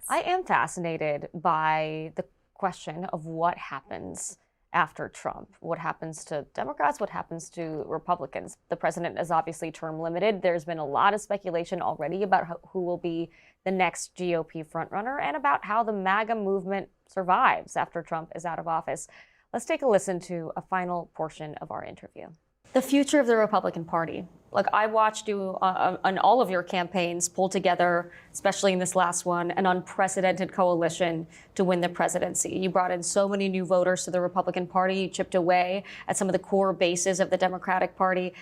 Democrats. I am fascinated by the question of what happens after Trump. What happens to Democrats? What happens to Republicans? The president is obviously term limited. There's been a lot of speculation already about who will be the next GOP frontrunner and about how the MAGA movement survives after Trump is out of office. Let's take a listen to a final portion of our interview. The future of the Republican Party. Look, I watched you on all of your campaigns pull together, especially in this last one, an unprecedented coalition to win the presidency. You brought in so many new voters to the Republican Party. You chipped away at some of the core bases of the Democratic Party.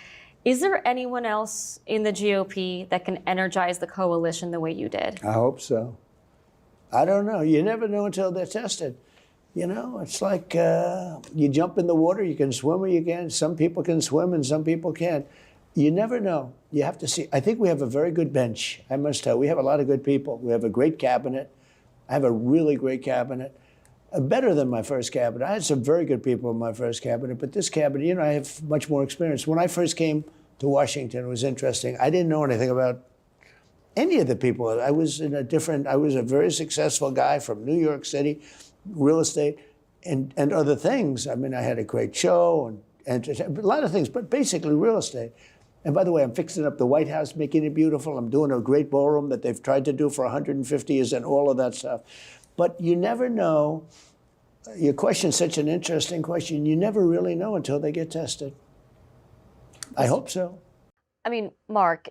Is there anyone else in the GOP that can energize the coalition the way you did? I hope so. I don't know. You never know until they're tested. You know, it's like you jump in the water, you can swim or you can't. Some people can swim and some people can't. You never know. You have to see. I think we have a very good bench, I must tell. We have a lot of good people. We have a great cabinet. I have a really great cabinet. Better than my first cabinet. I had some very good people in my first cabinet, but this cabinet, you know, I have much more experience. When I first came to Washington, it was interesting. I didn't know anything about any of the people. I was a very successful guy from New York City, real estate and other things. I mean, I had a great show and a lot of things, but basically real estate. And by the way, I'm fixing up the White House, making it beautiful. I'm doing a great ballroom that they've tried to do for 150 years and all of that stuff. But you never know. Your question's such an interesting question. You never really know until they get tested. I hope so. I mean, Marc,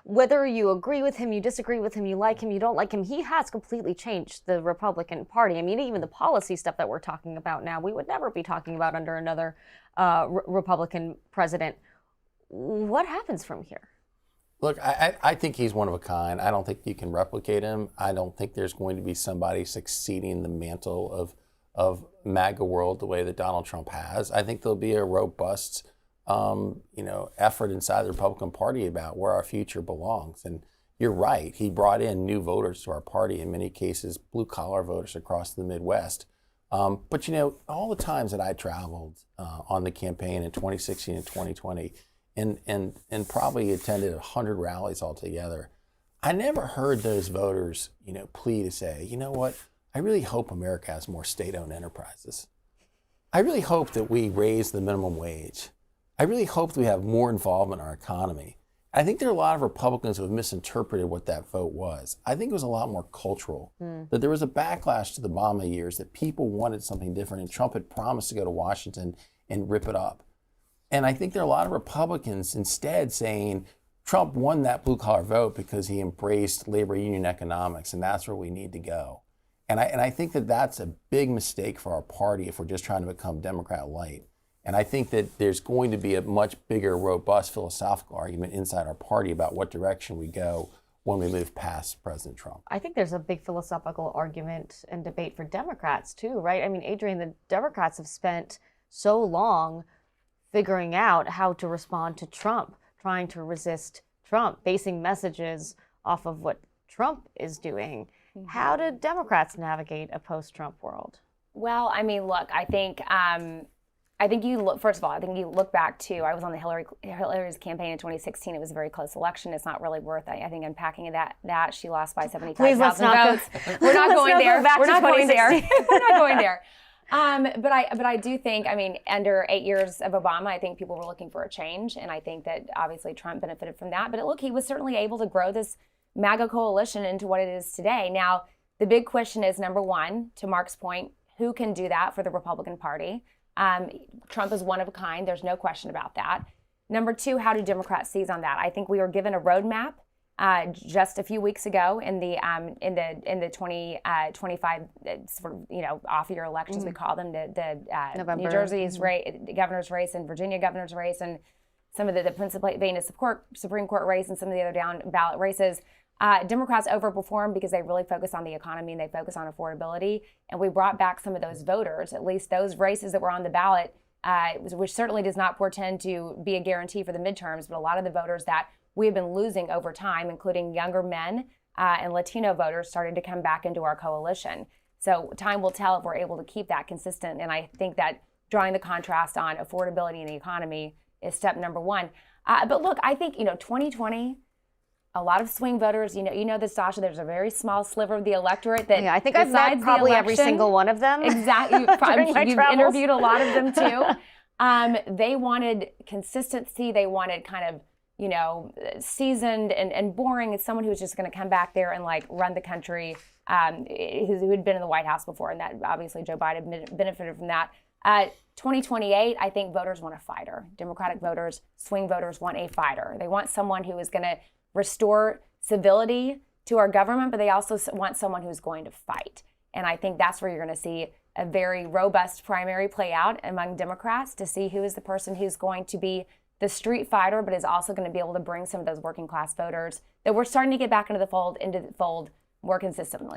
whether you agree with him, you disagree with him, you like him, you don't like him, he has completely changed the Republican Party. I mean, even the policy stuff that we're talking about now, we would never be talking about under another Republican president. What happens from here? Look, I think he's one of a kind. I don't think you can replicate him. I don't think there's going to be somebody succeeding the mantle of MAGA world the way that Donald Trump has. I think there'll be a robust effort inside the Republican Party about where our future belongs. And you're right, he brought in new voters to our party, in many cases, blue collar voters across the Midwest. But you know, all the times that I traveled on the campaign in 2016 and 2020 and probably attended 100 rallies altogether, I never heard those voters, plea to say, you know what, I really hope America has more state-owned enterprises. I really hope that we raise the minimum wage. I really hope that we have more involvement in our economy. I think there are a lot of Republicans who have misinterpreted what that vote was. I think it was a lot more cultural, that there was a backlash to the Obama years, that people wanted something different, and Trump had promised to go to Washington and rip it up. And I think there are a lot of Republicans instead saying Trump won that blue-collar vote because he embraced labor union economics, and that's where we need to go. And I think that that's a big mistake for our party if we're just trying to become Democrat light. And I think that there's going to be a much bigger, robust philosophical argument inside our party about what direction we go when we move past President Trump. I think there's a big philosophical argument and debate for Democrats too, right? I mean, Adrienne, the Democrats have spent so long figuring out how to respond to Trump, trying to resist Trump, basing messages off of what Trump is doing. How do Democrats navigate a post-Trump world? Well, I mean, look, I think you look, first of all, I think you look back to, I was on the Hillary's campaign in 2016. It was a very close election. It's not really worth, I think, unpacking that. She lost by 75,000 votes. We're not going there. We're not going there. We're not going there. But I do think, I mean, under 8 years of Obama, I think people were looking for a change. And I think that obviously Trump benefited from that. But look, he was certainly able to grow this MAGA coalition into what it is today. Now, the big question is, number one, to Marc's point, who can do that for the Republican Party? Trump is one of a kind. There's no question about that. Number two, how do Democrats seize on that? I think we were given a roadmap just a few weeks ago in the 2025 sort of off-year elections, we call them, the New Jersey's governor's race and Virginia governor's race, and some of the Pennsylvania Supreme Court race and some of the other down ballot races. Democrats overperformed because they really focus on the economy and they focus on affordability. And we brought back some of those voters, at least those races that were on the ballot, which certainly does not portend to be a guarantee for the midterms, but a lot of the voters that we have been losing over time, including younger men and Latino voters, started to come back into our coalition. So time will tell if we're able to keep that consistent. And I think that drawing the contrast on affordability and the economy is step number one. But look, I think, 2020, a lot of swing voters. You know this, Sasha. There's a very small sliver of the electorate that Yeah, I think I've met decides the probably every election. single one of them. Exactly. You've travels. interviewed a lot of them too. They wanted consistency. They wanted kind of, seasoned and boring. It's someone who's just going to come back there and like run the country, who had been in the White House before. And that obviously Joe Biden benefited from that. 2028, I think voters want a fighter. Democratic voters, swing voters want a fighter. They want someone who is going to restore civility to our government, but they also want someone who's going to fight. And I think that's where you're going to see a very robust primary play out among Democrats to see who is the person who's going to be the street fighter, but is also going to be able to bring some of those working class voters that we're starting to get back into the fold more consistently.